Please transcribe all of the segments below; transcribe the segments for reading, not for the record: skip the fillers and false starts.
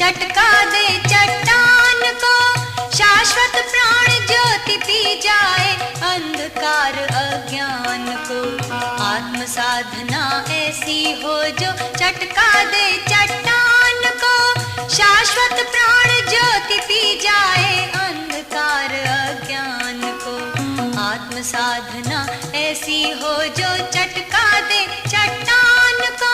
चटका दे चट्टान को, शाश्वत प्राण ज्योति पी जाए अंधकार अज्ञान को। आत्म साधना ऐसी हो जो चटका दे चट्टान को, शाश्वत प्राण ज्योति पी जाए अंधकार अज्ञान को। आत्म साधना ऐसी हो जो चटका दे चट्टान को।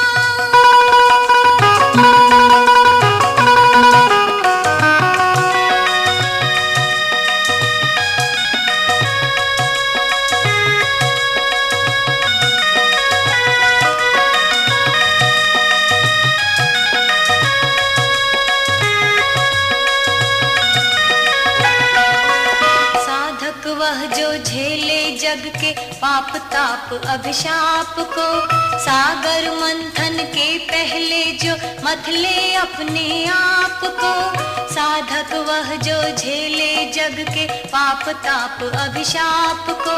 वह जो झेले जग के पाप ताप अभिशाप को, सागर मंथन के पहले जो मथले अपने आप को। साधक वह जो झेले जग के पाप ताप अभिशाप को,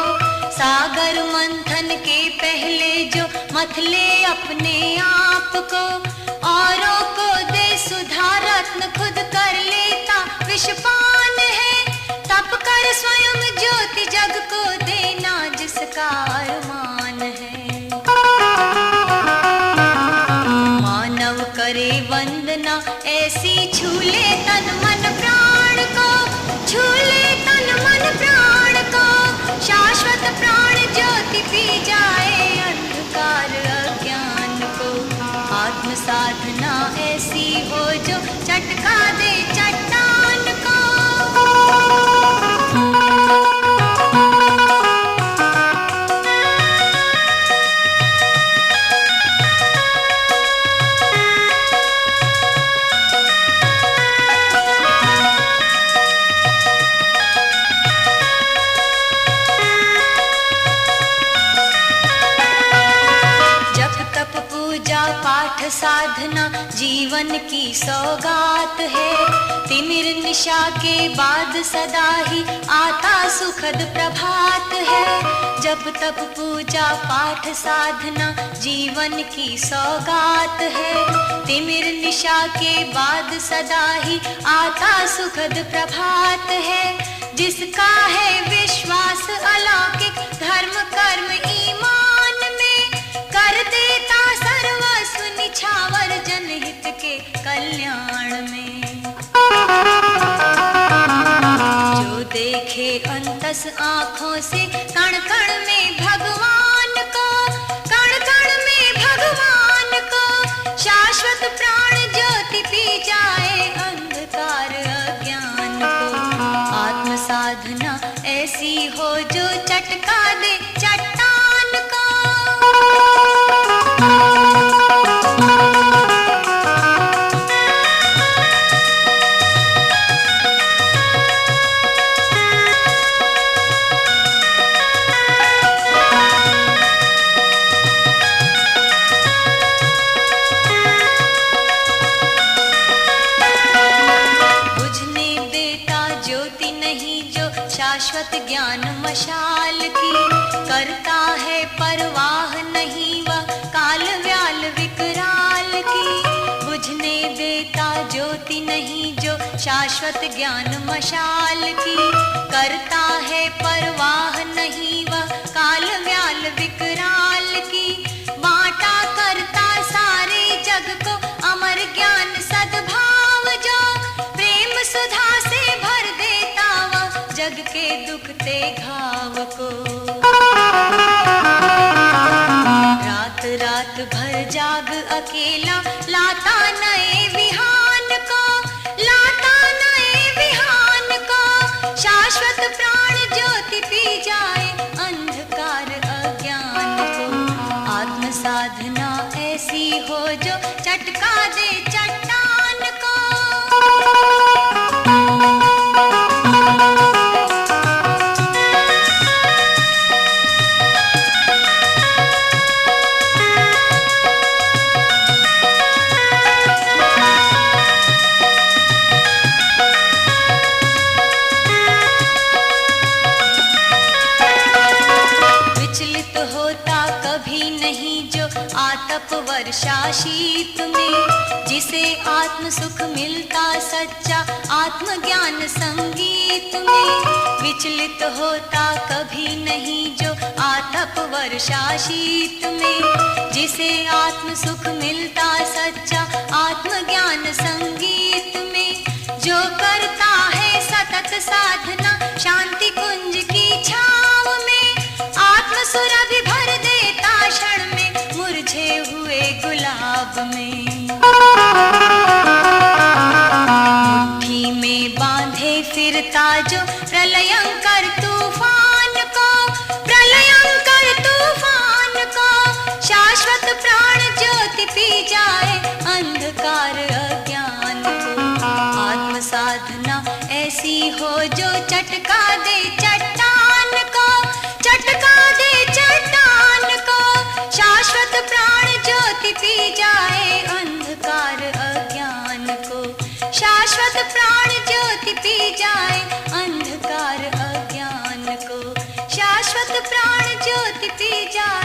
सागर मंथन के पहले जो मथले अपने आप को। औरों को दे सुधा रत्न खुद कर लेता विषपान है, तप कर स्वयं ज्योति जग को देना जिसका अरमान है। मानव करे वंदना ऐसी, छूले तन मन प्राण को, छूले तन मन प्राण को। शाश्वत प्राण ज्योति पी जाए अंधकार अज्ञान को। आत्म साधना ऐसी हो जो चटका दे चट्टान को। साधना जीवन की सौगात है, तिमिर निशा के बाद सदा ही आता सुखद प्रभात है। जप तप पूजा पाठ साधना जीवन की सौगात है, तिमिर निशा के बाद सदा ही आता सुखद प्रभात है। जिसका है विश्वास अलौकिक धर्म कर्म ईमान में, कर देता सर्वस्व निछावर जनहित के कल्याण में। जो देखे अंतस आँखों से कण कण में भगवान को, कण कण में भगवान को। शाश्वत प्राण ज्योति पी जाए अंधकार अज्ञान को। आत्म साधना ऐसी हो जो चटका दे चट्टान को। शाश्वत ज्ञान मशाल की, करता है परवाह नहीं वह काल व्याल विकराल की। बुझने देता ज्योति नहीं जो शाश्वत ज्ञान मशाल की, करता है परवाह नहीं वह काल व्याल विकराल की। बांटा करता सारे जग को अमर ज्ञान सद्भाव जो, प्रेम सुधा से भर देता वह जग के दुखते घाव को। रात रात भर जाग अकेला लाता नए विहान को, लाता नए विहान को। शाश्वत प्राण ज्योति पी जाए अंधकार अज्ञान को। आत्म साधना ऐसी हो जो चटका दे चट्टान को। होता कभी नहीं जो आतप वर्षा शीत में, जिसे आत्म सुख मिलता सच्चा आत्मज्ञान संगीत में। विचलित होता कभी नहीं जो आतप वर्षा शीत में, जिसे आत्म सुख मिलता सच्चा आत्मज्ञान संगीत में। जो करता है सतत साधना शांति कुंज की छाव में, आत्म सुरभि भर देता क्षण में मुरझे हुए गुलाब में। मुट्ठी में बांधे फिरता जो प्रलयंकर तूफान को, प्रलयंकर तूफान को, शाश्वत प्राण ज्योति पी जाए अंधकार अज्ञान को। आत्म साधना ऐसी हो जो चटका दे चट्टान को, चटका दे चट्टान को, शाश्वत प्राण ज्योति पी जाए अंधकार अज्ञान को। शाश्वत प्राण ज्योति पी जाए अंधकार अज्ञान को। शाश्वत प्राण ज्योति पी जाए